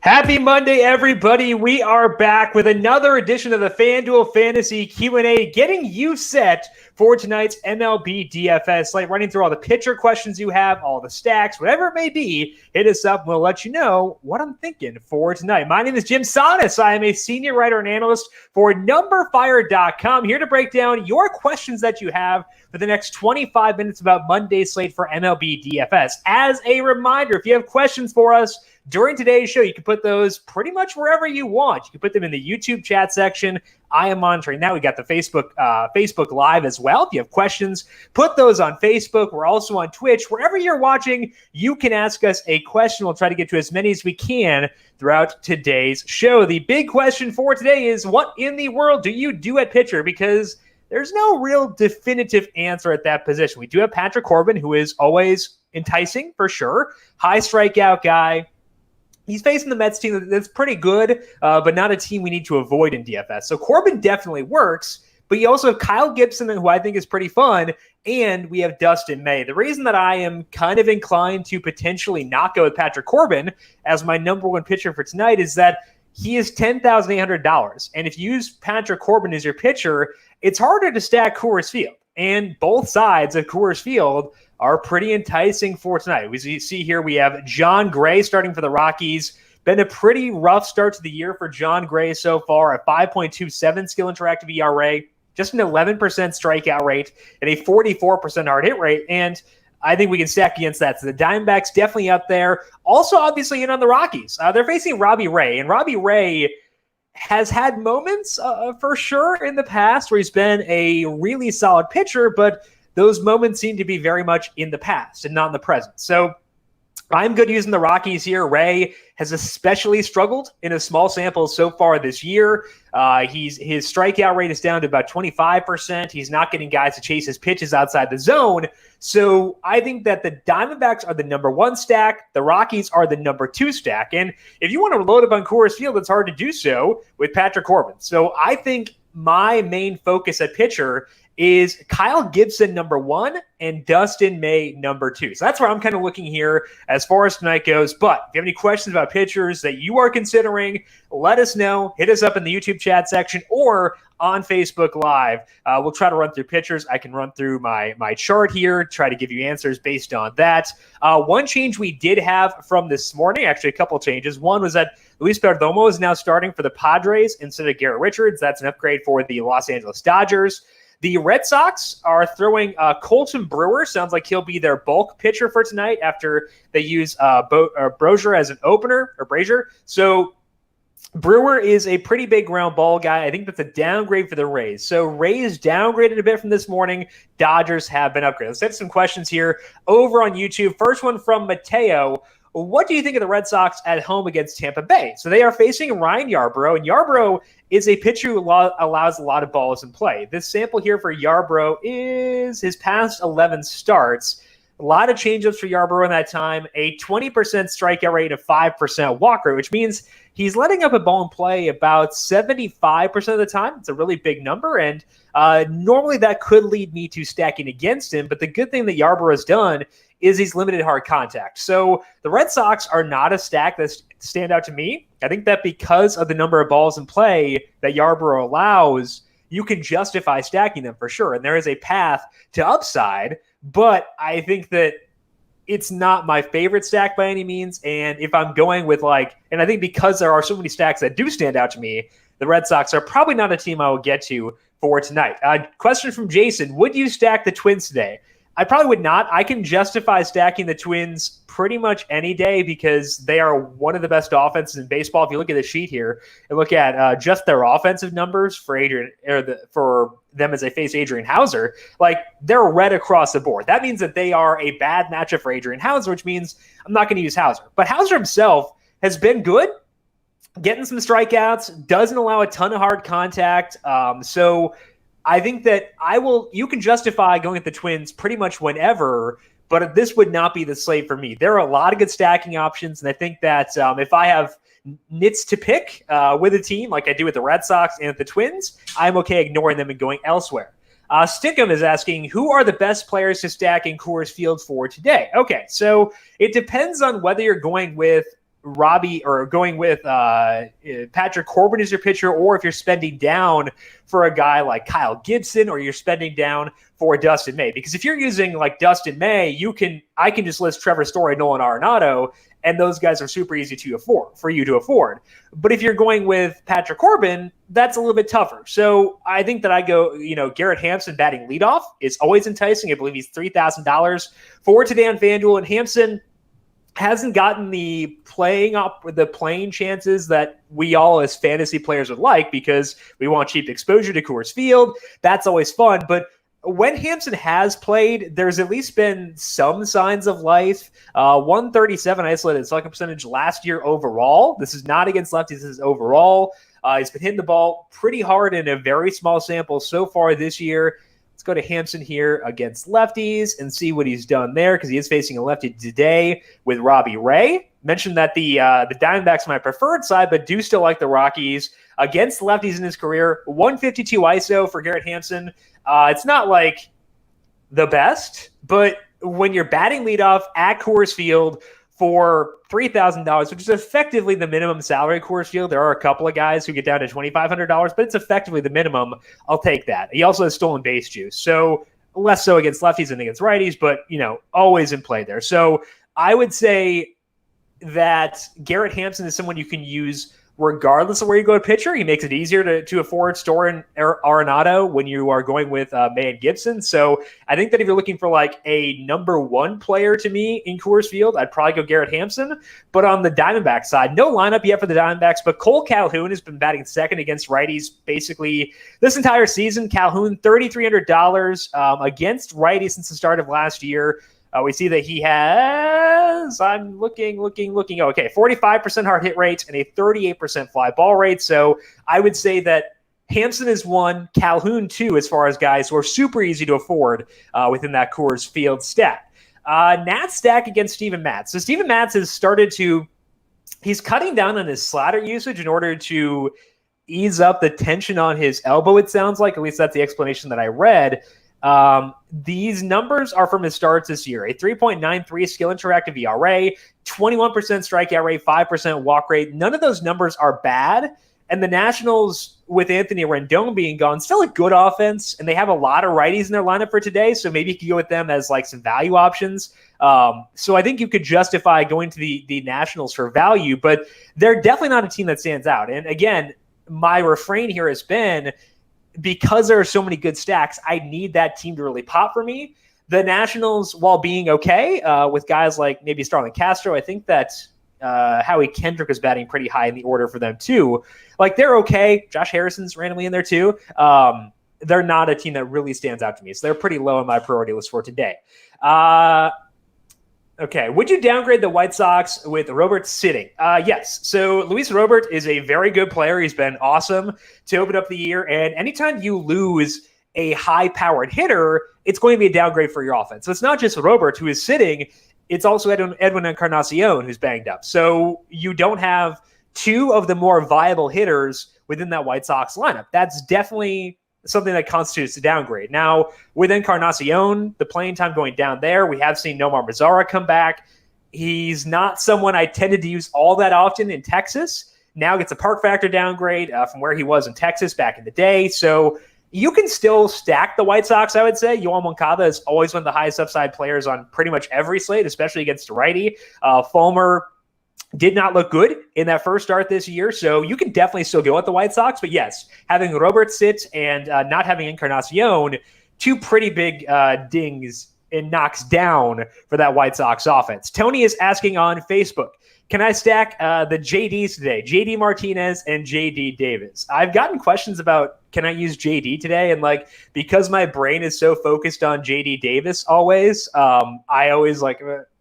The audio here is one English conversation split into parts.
Happy Monday, everybody. We are back with another edition of the FanDuel Fantasy Q&A, getting you set for tonight's MLB DFS slate, running through all the pitcher questions you have, all the stacks, whatever it may be. Hit us up and we'll let you know what I'm thinking for tonight. My name is Jim Sonis. I am a senior writer and analyst for numberFire.com, here to break down your questions that you have for the next 25 minutes about Monday's slate for MLB DFS. As a reminder, if you have questions for us during today's show, you can put those pretty much wherever you want. You can put them in the YouTube chat section. I am monitoring now. We got the Facebook Live as well. If you have questions, put those on Facebook. We're also on Twitch. Wherever you're watching, you can ask us a question. We'll try to get to as many as we can throughout today's show. The big question for today is, what in the world do you do at pitcher? Because there's no real definitive answer at that position. We do have Patrick Corbin, who is always enticing for sure. High strikeout guy. He's facing the Mets team that's pretty good, but not a team we need to avoid in DFS. So Corbin definitely works, but you also have Kyle Gibson, who I think is pretty fun, and we have Dustin May. The reason that I am kind of inclined to potentially not go with Patrick Corbin as my number one pitcher for tonight is that he is $10,800. And if you use Patrick Corbin as your pitcher, it's harder to stack Coors Field. And both sides of Coors Field are pretty enticing for tonight. We see here we have John Gray starting for the Rockies. Been a pretty rough start to the year for John Gray so far, a 5.27 skill interactive ERA, just an 11% strikeout rate, and a 44% hard hit rate. And I think we can stack against that. So the Diamondbacks definitely up there. Also, obviously, in on the Rockies. They're facing Robbie Ray, and Robbie Ray has had moments for sure in the past where he's been a really solid pitcher, but those moments seem to be very much in the past and not in the present. So I'm good using the Rockies here. Ray has especially struggled in a small sample so far this year. His strikeout rate is down to about 25%. He's not getting guys to chase his pitches outside the zone. So I think that the Diamondbacks are the number one stack. The Rockies are the number two stack. And if you want to load up on Coors Field, it's hard to do so with Patrick Corbin. So I think my main focus at pitcher is Kyle Gibson number one and Dustin May number two. So that's where I'm kind of looking here as far as tonight goes. But if you have any questions about pitchers that you are considering, let us know. Hit us up in the YouTube chat section or on Facebook Live. We'll try to run through pitchers. I can run through my chart here, try to give you answers based on that. One change we did have from this morning, actually a couple changes. One was that Luis Perdomo is now starting for the Padres instead of Garrett Richards. That's an upgrade for the Los Angeles Dodgers. The Red Sox are throwing Colton Brewer. Sounds like he'll be their bulk pitcher for tonight after they use Brozier as an opener, or Brazier. So Brewer is a pretty big ground ball guy. I think that's a downgrade for the Rays. So Rays downgraded a bit from this morning. Dodgers have been upgraded. Let's hit some questions here over on YouTube. First one from Mateo. What do you think of the Red Sox at home against Tampa Bay? So they are facing Ryan Yarbrough, and Yarbrough is a pitcher who allows a lot of balls in play. This sample here for Yarbrough is his past 11 starts. A lot of changeups for Yarbrough in that time, a 20% strikeout rate, of 5% walk rate, which means he's letting up a ball in play about 75% of the time. It's a really big number, and normally that could lead me to stacking against him. But the good thing that Yarbrough has done is he's limited hard contact. So the Red Sox are not a stack that stand out to me. I think that because of the number of balls in play that Yarbrough allows, you can justify stacking them for sure. And there is a path to upside, but I think that it's not my favorite stack by any means. And if I'm going with and I think because there are so many stacks that do stand out to me, the Red Sox are probably not a team I will get to for tonight. Question from Jason. Would you stack the Twins today? I probably would not. I can justify stacking the Twins pretty much any day because they are one of the best offenses in baseball. If you look at the sheet here and look at just their offensive numbers for for them as they face Adrian Hauser, they're red across the board. That means that they are a bad matchup for Adrian Hauser, which means I'm not going to use Hauser. But Hauser himself has been good, getting some strikeouts, doesn't allow a ton of hard contact. So I think that you can justify going at the Twins pretty much whenever, but this would not be the slate for me. There are a lot of good stacking options, and I think that if I have nits to pick with a team like I do with the Red Sox and the Twins, I'm okay ignoring them and going elsewhere. Stickum is asking, who are the best players to stack in Coors Field for today? Okay, so it depends on whether you're going with Robbie or going with Patrick Corbin as your pitcher, or if you're spending down for a guy like Kyle Gibson, or you're spending down for Dustin May. Because if you're using like Dustin May, I can just list Trevor Story, Nolan Arenado, and those guys are super easy for you to afford. But if you're going with Patrick Corbin, that's a little bit tougher. So I think that I go, Garrett Hanson batting leadoff is always enticing. I believe he's $3,000 for today on FanDuel, and Hanson hasn't gotten the playing chances that we all as fantasy players would like, because we want cheap exposure to Coors Field. That's always fun. But when Hanson has played, there's at least been some signs of life. 137 isolated slugging percentage last year overall. This is not against lefties. This is overall. He's been hitting the ball pretty hard in a very small sample so far this year. Let's go to Hanson here against lefties and see what he's done there, because he is facing a lefty today with Robbie Ray. Mentioned that the Diamondbacks are my preferred side, but do still like the Rockies. Against lefties in his career, 152 ISO for Garrett Hanson. It's not like the best, but when you're batting leadoff at Coors Field for $3,000, which is effectively the minimum salary at Coors Field, there are a couple of guys who get down to $2,500, but it's effectively the minimum. I'll take that. He also has stolen base juice, so less so against lefties than against righties, but always in play there. So I would say that Garrett Hanson is someone you can use regardless of where you go to pitcher. He makes it easier to afford Story and Arenado when you are going with May and Gibson. So I think that if you're looking for like a number one player to me in Coors Field, I'd probably go Garrett Hanson. But on the Diamondback side, no lineup yet for the Diamondbacks, but Cole Calhoun has been batting second against righties basically this entire season. Calhoun, $3,300 against righties since the start of last year. We see that he has, I'm looking. Okay, 45% hard hit rate and a 38% fly ball rate. So I would say that Hanson is 1, Calhoun 2, as far as guys who are super easy to afford within that Coors Field stat. Nat stack against Steven Matz. So Steven Matz has he's cutting down on his slider usage in order to ease up the tension on his elbow, it sounds like. At least that's the explanation that I read. These numbers are from his starts this year. A 3.93 skill interactive ERA, 21% strikeout rate, 5% walk rate. None of those numbers are bad. And the Nationals, with Anthony Rendon being gone, still a good offense, and they have a lot of righties in their lineup for today, so maybe you could go with them as like some value options. So I think you could justify going to the Nationals for value, but they're definitely not a team that stands out. And again, my refrain here has been, because there are so many good stacks, I need that team to really pop for me. The Nationals, while being okay with guys like maybe Starlin Castro, I think that Howie Kendrick is batting pretty high in the order for them too. Like, they're okay. Josh Harrison's randomly in there too. They're not a team that really stands out to me. So they're pretty low on my priority list for today. Okay, would you downgrade the White Sox with Robert sitting? Yes. So Luis Robert is a very good player. He's been awesome to open up the year. And anytime you lose a high-powered hitter, it's going to be a downgrade for your offense. So it's not just Robert who is sitting. It's also Edwin Encarnacion who's banged up. So you don't have two of the more viable hitters within that White Sox lineup. That's definitely something that constitutes a downgrade. Now, with Encarnacion, the playing time going down there, we have seen Nomar Mazara come back. He's not someone I tended to use all that often in Texas. Now gets a park factor downgrade from where he was in Texas back in the day. So you can still stack the White Sox, I would say. Yoan Moncada is always one of the highest upside players on pretty much every slate, especially against a righty. Fulmer did not look good in that first start this year, so you can definitely still go with the White Sox. But yes, having Robert sit and not having Encarnacion, two pretty big dings and knocks down for that White Sox offense. Tony is asking on Facebook, can I stack the JDs today? JD Martinez and JD Davis. I've gotten questions about, can I use JD today? And because my brain is so focused on JD Davis always, I always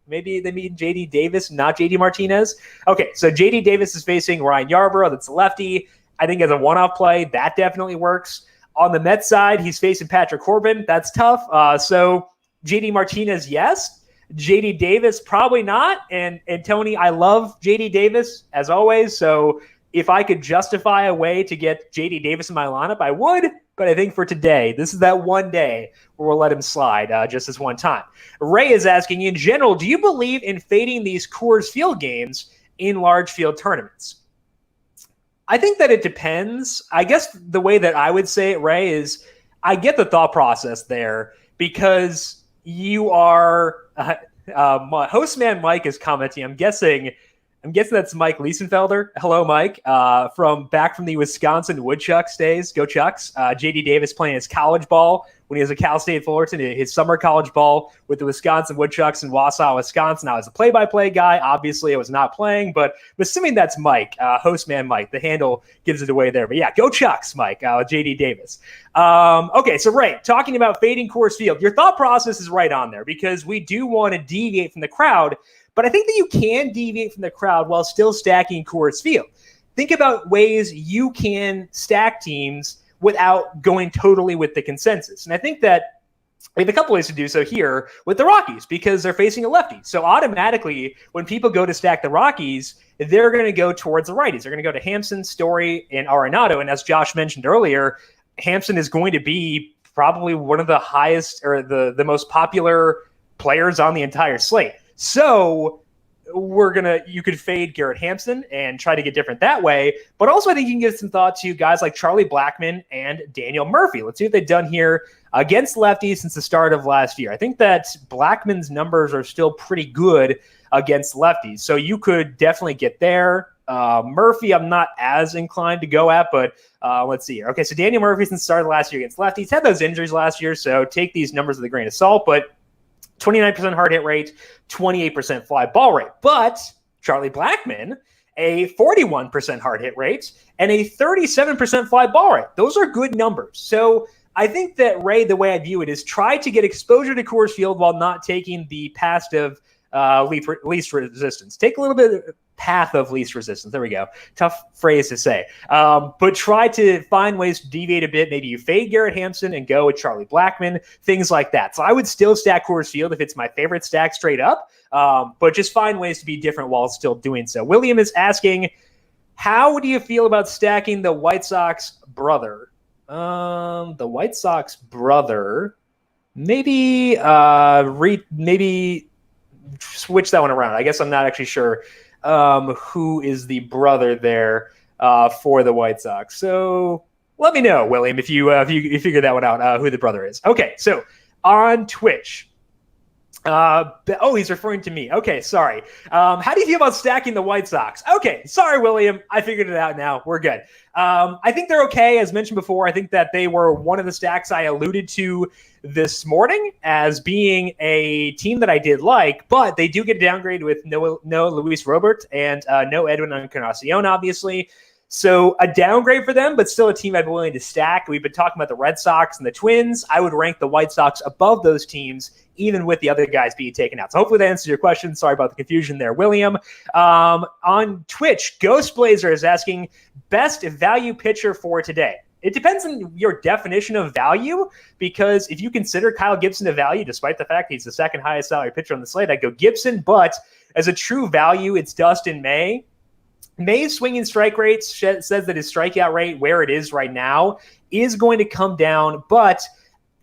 maybe they mean JD Davis, not JD Martinez. Okay, so JD Davis is facing Ryan Yarbrough. That's a lefty. I think as a one-off play, that definitely works. On the Mets side, he's facing Patrick Corbin. That's tough. So JD Martinez, yes. JD Davis, probably not. And Tony, I love JD Davis, as always. So if I could justify a way to get JD Davis in my lineup, I would. But I think for today, this is that one day where we'll let him slide just this one time. Ray is asking, in general, do you believe in fading these Coors Field games in large field tournaments? I think that it depends. I guess the way that I would say it, Ray, is I get the thought process there because you are host man Mike is commenting. I'm guessing that's Mike Liesenfelder. Hello, Mike. From the Wisconsin Woodchucks days. Go Chucks. JD Davis playing his college ball when he was at Cal State Fullerton, his summer college ball with the Wisconsin Woodchucks in Wausau, Wisconsin. I was a play-by-play guy. Obviously, I was not playing, but I'm assuming that's Mike, hostman Mike. The handle gives it away there. But yeah, go Chucks, Mike, JD Davis. Okay, so Ray, talking about fading Coors Field, your thought process is right on there because we do want to deviate from the crowd, but I think that you can deviate from the crowd while still stacking Coors Field. Think about ways you can stack teams without going totally with the consensus. And I think that we have a couple ways to do so here with the Rockies because they're facing a lefty. So automatically, when people go to stack the Rockies, they're going to go towards the righties. They're going to go to Hanson, Story, and Arenado. And as Josh mentioned earlier, Hanson is going to be probably one of the highest or the most popular players on the entire slate. So you could fade Garrett Hanson and try to get different that way. But also I think you can give some thought to guys like Charlie Blackmon and Daniel Murphy. Let's see what they've done here against lefties since the start of last year. I think that Blackmon's numbers are still pretty good against lefties. So you could definitely get there. Murphy, I'm not as inclined to go at, but let's see here. Okay, so Daniel Murphy since the start of last year against lefties had those injuries last year, so take these numbers with a grain of salt, but 29% hard hit rate, 28% fly ball rate. But Charlie Blackmon, a 41% hard hit rate, and a 37% fly ball rate. Those are good numbers. So I think that, Ray, the way I view it is try to get exposure to Coors Field while not taking the path of least resistance. Take a little bit of path of least resistance. There we go. Tough phrase to say. But try to find ways to deviate a bit. Maybe you fade Garrett Hanson and go with Charlie Blackmon, things like that. So I would still stack Coors Field if it's my favorite stack straight up, but just find ways to be different while still doing so. William is asking, how do you feel about stacking the White Sox brother? The White Sox brother, maybe switch that one around. I guess I'm not actually sure who is the brother there for the White Sox. So let me know, William, if you figure that one out, who the brother is. Okay, so on Twitch. He's referring to me. Okay, sorry. How do you feel about stacking the White Sox? Okay, sorry, William. I figured it out now. We're good. I think they're okay. As mentioned before, I think that they were one of the stacks I alluded to this morning as being a team that I did like, but they do get a downgrade with no Luis Robert and no Edwin Encarnacion, obviously. So a downgrade for them, but still a team I'd be willing to stack. We've been talking about the Red Sox and the Twins. I would rank the White Sox above those teams, even with the other guys being taken out. So hopefully that answers your question. Sorry about the confusion there, William. On Twitch, Ghost Blazer is asking, best value pitcher for today. It depends on your definition of value, because if you consider Kyle Gibson a value, despite the fact he's the second highest salary pitcher on the slate, I'd go Gibson. But as a true value, it's Dustin May. May's swinging strike rate says that his strikeout rate, where it is right now, is going to come down, but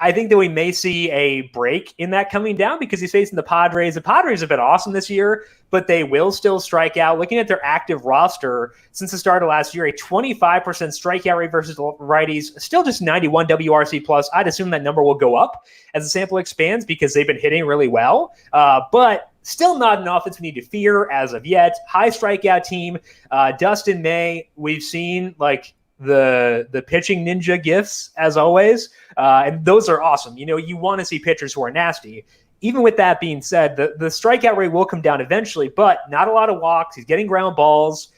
I think that we may see a break in that coming down because he's facing the Padres. The Padres have been awesome this year, but they will still strike out. Looking at their active roster since the start of last year, a 25% strikeout rate versus righties, still just 91 WRC plus. I'd assume that number will go up as the sample expands because they've been hitting really well, but still not an offense we need to fear as of yet. High strikeout team. Dustin May, we've seen like the pitching ninja gifts as always, and those are awesome. You know, you want to see pitchers who are nasty. Even with that being said, the strikeout rate will come down eventually, but not a lot of walks. He's getting ground balls.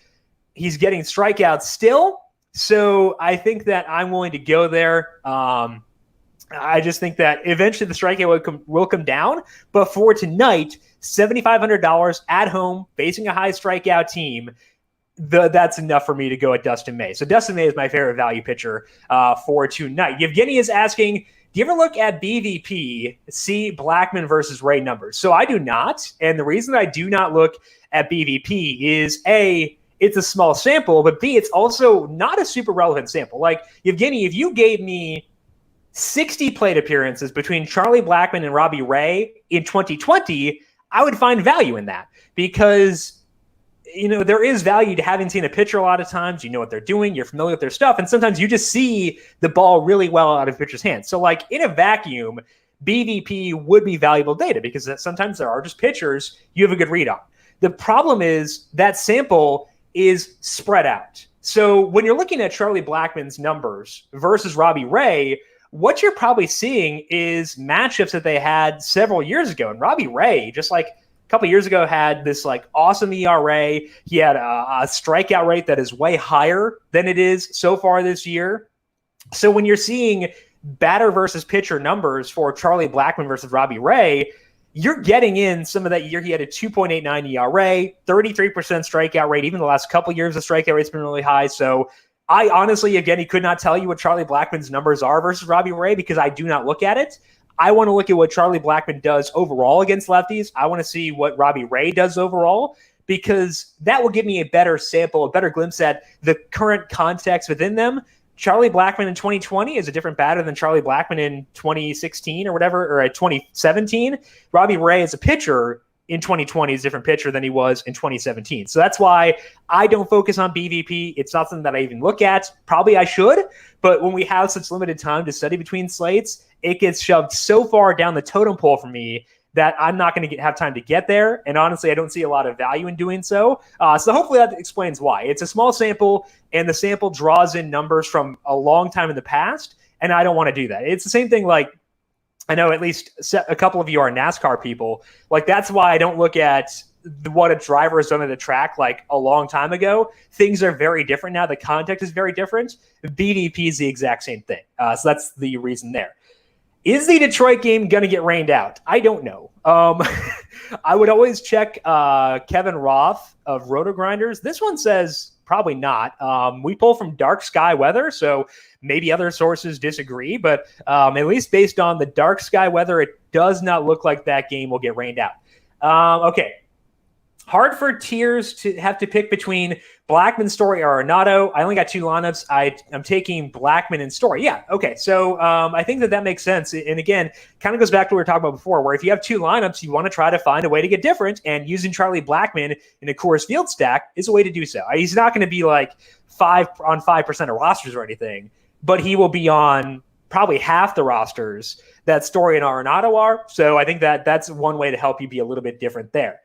He's getting strikeouts still. So I think that I'm willing to go there. I just think that eventually the strikeout will come down. But for tonight, $7,500 at home, facing a high strikeout team, that's enough for me to go at Dustin May. So Dustin May is my favorite value pitcher for tonight. Yevgeny is asking, do you ever look at BVP, see Blackmon versus Ray numbers? So I do not. And the reason I do not look at BVP is A, it's a small sample, but B, it's also not a super relevant sample. Like, Yevgeny, if you gave me 60 plate appearances between Charlie Blackmon and Robbie Ray in 2020, I would find value in that because there is value to having seen a pitcher a lot of times. You know what they're doing. You're familiar with their stuff. And sometimes you just see the ball really well out of a pitcher's hands. So like in a vacuum, BVP would be valuable data because sometimes there are just pitchers you have a good read on. The problem is that sample is spread out. So when you're looking at Charlie Blackmon's numbers versus Robbie Ray, what you're probably seeing is matchups that they had several years ago. And Robbie Ray, just like a couple years ago, had this like awesome ERA. He had a strikeout rate that is way higher than it is so far this year. So when you're seeing batter versus pitcher numbers for Charlie Blackmon versus Robbie Ray, you're getting in some of that year. He had a 2.89 ERA, 33% strikeout rate. Even the last couple years, the strikeout rate's been really high. So I honestly, again, he could not tell you what Charlie Blackmon's numbers are versus Robbie Ray because I do not look at it. I want to look at what Charlie Blackmon does overall against lefties. I want to see what Robbie Ray does overall because that will give me a better sample, a better glimpse at the current context within them. Charlie Blackmon in 2020 is a different batter than Charlie Blackmon in 2016 or whatever, or 2017. Robbie Ray as a pitcher in 2020 is a different pitcher than he was in 2017. So that's why I don't focus on BVP. It's not something that I even look at. Probably I should, but when we have such limited time to study between slates, it gets shoved so far down the totem pole for me that I'm not going to have time to get there. And honestly, I don't see a lot of value in doing so. So hopefully that explains why. It's a small sample, and the sample draws in numbers from a long time in the past, and I don't want to do that. It's the same thing like, I know at least a couple of you are NASCAR people. Like that's why I don't look at what a driver has done at a track like a long time ago. Things are very different now. The context is very different. BVP is the exact same thing. So that's the reason there. Is the Detroit game going to get rained out? I don't know. I would always check Kevin Roth of Roto Grinders. This one says probably not. We pull from Dark Sky Weather, so maybe other sources disagree, but at least based on the Dark Sky Weather, it does not look like that game will get rained out. Okay. Hard for tiers to have to pick between Blackmon, Story, or Arenado. I only got two lineups. I'm taking Blackmon and Story. Yeah, okay. So I think that makes sense. And again, kind of goes back to what we were talking about before, where if you have two lineups, you want to try to find a way to get different. And using Charlie Blackmon in a Coors Field stack is a way to do so. He's not going to be like 5% of rosters or anything, but he will be on probably half the rosters that Story and Arenado are. So I think that's one way to help you be a little bit different there.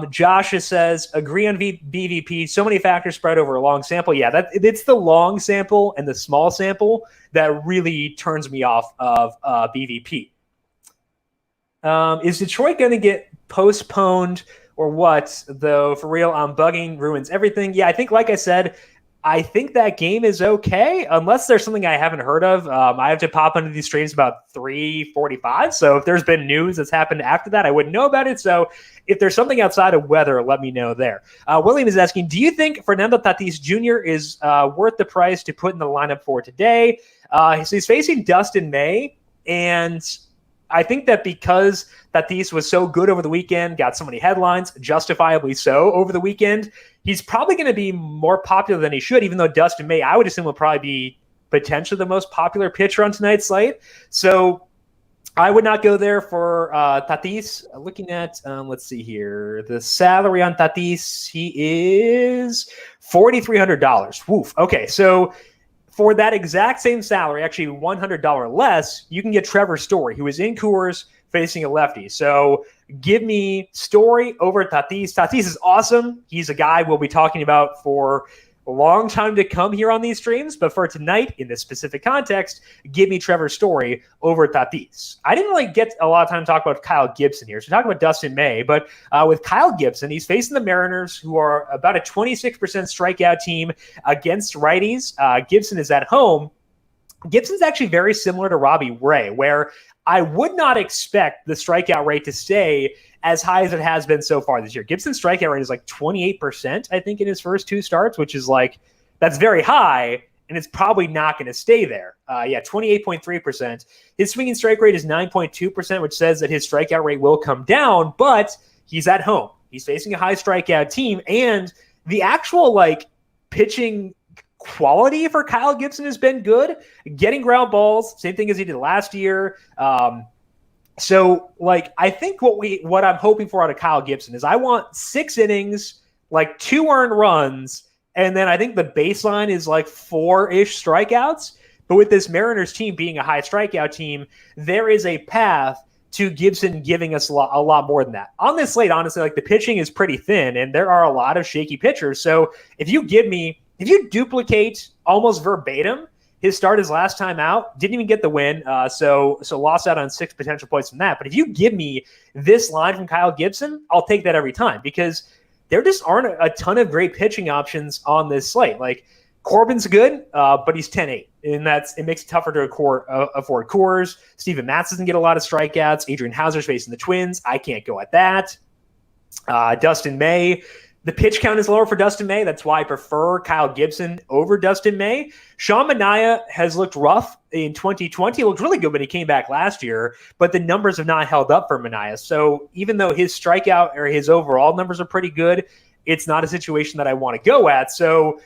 Josh says, agree on BVP. So many factors spread over a long sample. Yeah, it's the long sample and the small sample that really turns me off of BVP. Is Detroit going to get postponed or what? Though, for real, bugging ruins everything. Yeah, I think, like I said, I think that game is okay, unless there's something I haven't heard of. I have to pop into these streams about 3:45, so if there's been news that's happened after that, I wouldn't know about it. So if there's something outside of weather, let me know there. William is asking, do you think Fernando Tatis Jr. is worth the price to put in the lineup for today? So he's facing Dustin May, and I think that because Tatis was so good over the weekend, got so many headlines, justifiably so over the weekend, he's probably going to be more popular than he should, even though Dustin May, I would assume, will probably be potentially the most popular pitcher on tonight's slate. So I would not go there for Tatis. Looking at, let's see here, the salary on Tatis, he is $4,300. Woof. Okay, so for that exact same salary, actually $100 less, you can get Trevor Story, who is in Coors facing a lefty. So give me Story over Tatis. Tatis is awesome. He's a guy we'll be talking about for a long time to come here on these streams. But for tonight, in this specific context, give me Trevor Story over Tatis. I didn't really get a lot of time to talk about Kyle Gibson here. So talking about Dustin May, but with Kyle Gibson, he's facing the Mariners, who are about a 26% strikeout team against righties. Gibson is at home. Gibson's actually very similar to Robbie Ray, where I would not expect the strikeout rate to stay as high as it has been so far this year. Gibson's strikeout rate is like 28%, I think, in his first two starts, which is like, that's very high, and it's probably not going to stay there. 28.3%. His swinging strike rate is 9.2%, which says that his strikeout rate will come down, but he's at home. He's facing a high strikeout team, and the actual like pitching quality for Kyle Gibson has been good. Getting ground balls, same thing as he did last year. So, like, I think what I'm hoping for out of Kyle Gibson is I want 6 innings, like 2 earned runs, and then I think the baseline is like 4-ish strikeouts. But with this Mariners team being a high strikeout team, there is a path to Gibson giving us a lot more than that. On this slate, honestly, like the pitching is pretty thin, and there are a lot of shaky pitchers. So if you duplicate almost verbatim his start his last time out, didn't even get the win, so lost out on 6 potential points from that. But if you give me this line from Kyle Gibson, I'll take that every time, because there just aren't a ton of great pitching options on this slate. Like Corbin's good, but he's 10-8, and it makes it tougher to afford Coors. Steven Matz doesn't get a lot of strikeouts. Adrian Hauser's facing the Twins. I can't go at that. Dustin May. The pitch count is lower for Dustin May. That's why I prefer Kyle Gibson over Dustin May. Sean Manaea has looked rough in 2020. He looked really good when he came back last year, but the numbers have not held up for Manaea. So even though his strikeout or his overall numbers are pretty good, it's not a situation that I want to go at. So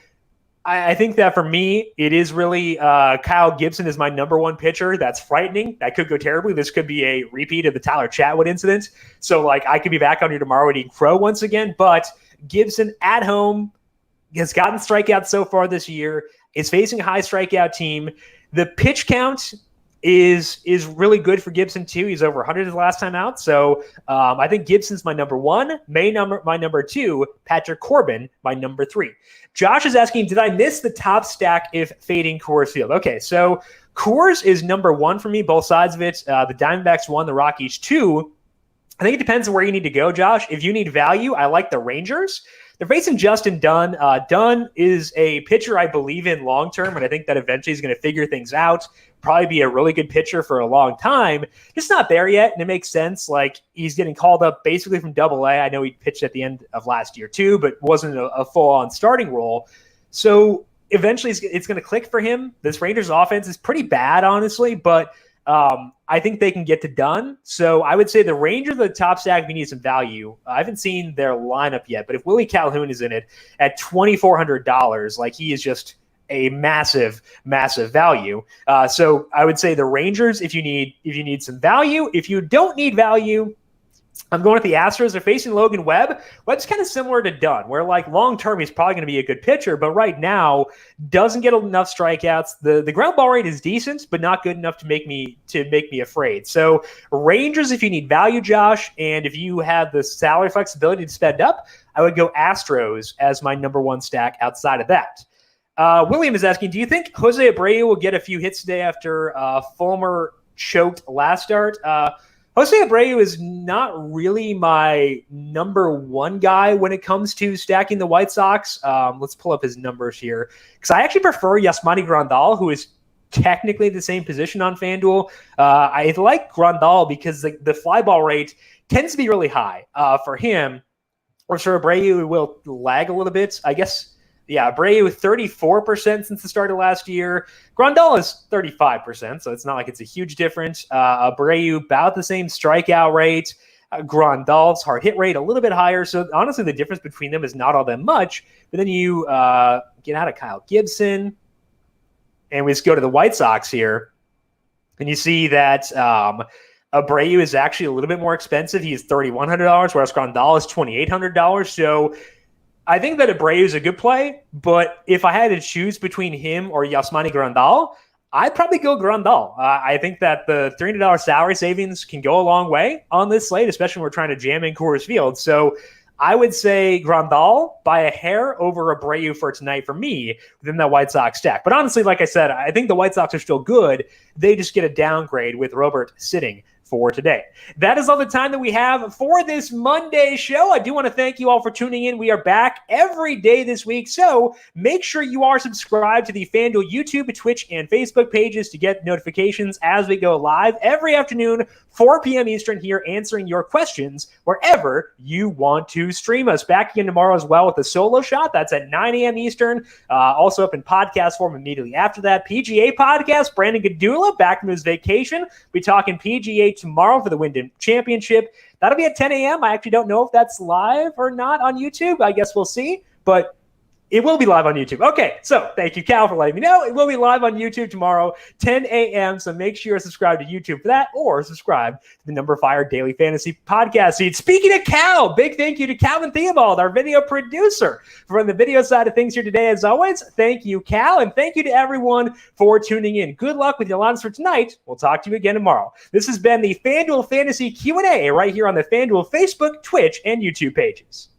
I think that for me, it is really Kyle Gibson is my number one pitcher. That's frightening. That could go terribly. This could be a repeat of the Tyler Chatwood incident. So like I could be back on here tomorrow eating crow once again, but Gibson at home has gotten strikeouts so far this year, is facing a high strikeout team. The pitch count is really good for Gibson too. He's over 100 his last time out. So I think Gibson's my number 1, May my number 2, Patrick Corbin my number 3. Josh is asking, did I miss the top stack if fading Coors Field? Okay, so Coors is number 1 for me, both sides of it. The Diamondbacks 1, the Rockies 2. I think it depends on where you need to go, Josh. If you need value, I like the Rangers. They're facing Justin Dunn. Dunn is a pitcher I believe in long-term, and I think that eventually he's going to figure things out, probably be a really good pitcher for a long time. Just not there yet, and it makes sense. Like, he's getting called up basically from Double-A. I know he pitched at the end of last year too, but wasn't a full-on starting role. So eventually it's going to click for him. This Rangers offense is pretty bad, honestly, but I think they can get to done. So I would say the Rangers are the top stack if you need some value. I haven't seen their lineup yet, but if Willie Calhoun is in it at $2,400, like he is just a massive, massive value. So I would say the Rangers if you need some value. If you don't need value, I'm going with the Astros. They're facing Logan Webb. Webb's kind of similar to Dunn, where like long-term he's probably going to be a good pitcher, but right now doesn't get enough strikeouts. The ground ball rate is decent, but not good enough to make me afraid. So Rangers if you need value, Josh, and if you have the salary flexibility to spend up, I would go Astros as my number 1 stack outside of that. William is asking, do you think Jose Abreu will get a few hits today after Fulmer choked last start? Jose Abreu is not really my number 1 guy when it comes to stacking the White Sox. Let's pull up his numbers here, because I actually prefer Yasmani Grandal, who is technically the same position on FanDuel. I like Grandal because the fly ball rate tends to be really high for him, or for Abreu will lag a little bit, I guess. Yeah, Abreu 34% since the start of last year. Grandal is 35%, so it's not like it's a huge difference. Abreu about the same strikeout rate. Grandal's hard hit rate a little bit higher. So honestly, the difference between them is not all that much. But then you get out of Kyle Gibson, and we just go to the White Sox here, and you see that Abreu is actually a little bit more expensive. He is $3,100, whereas Grandal is $2,800. So I think that Abreu is a good play, but if I had to choose between him or Yasmani Grandal, I'd probably go Grandal. I think that the $300 salary savings can go a long way on this slate, especially when we're trying to jam in Coors Field. So I would say Grandal by a hair over Abreu for tonight for me within that White Sox stack. But honestly, like I said, I think the White Sox are still good. They just get a downgrade with Robert sitting for today. That is all the time that we have for this Monday show. I do want to thank you all for tuning in. We are back every day this week, so make sure you are subscribed to the FanDuel YouTube, Twitch, and Facebook pages to get notifications as we go live every afternoon, 4 p.m. Eastern, here answering your questions wherever you want to stream us. Back again tomorrow as well with a solo shot. That's at 9 a.m. Eastern. Also up in podcast form immediately after that. PGA podcast, Brandon Gadula back from his vacation. We're talking PGA tomorrow for the Wyndham Championship. That'll be at 10 a.m. I actually don't know if that's live or not on YouTube. I guess we'll see. But It will be live on YouTube. Okay, so thank you, Cal, for letting me know. It will be live on YouTube tomorrow, 10 a.m., so make sure you're subscribed to YouTube for that or subscribe to the numberFire Daily Fantasy Podcast feed. Speaking of Cal, big thank you to Calvin Theobald, our video producer, for running the video side of things here today. As always, thank you, Cal, and thank you to everyone for tuning in. Good luck with your lines for tonight. We'll talk to you again tomorrow. This has been the FanDuel Fantasy Q&A right here on the FanDuel Facebook, Twitch, and YouTube pages.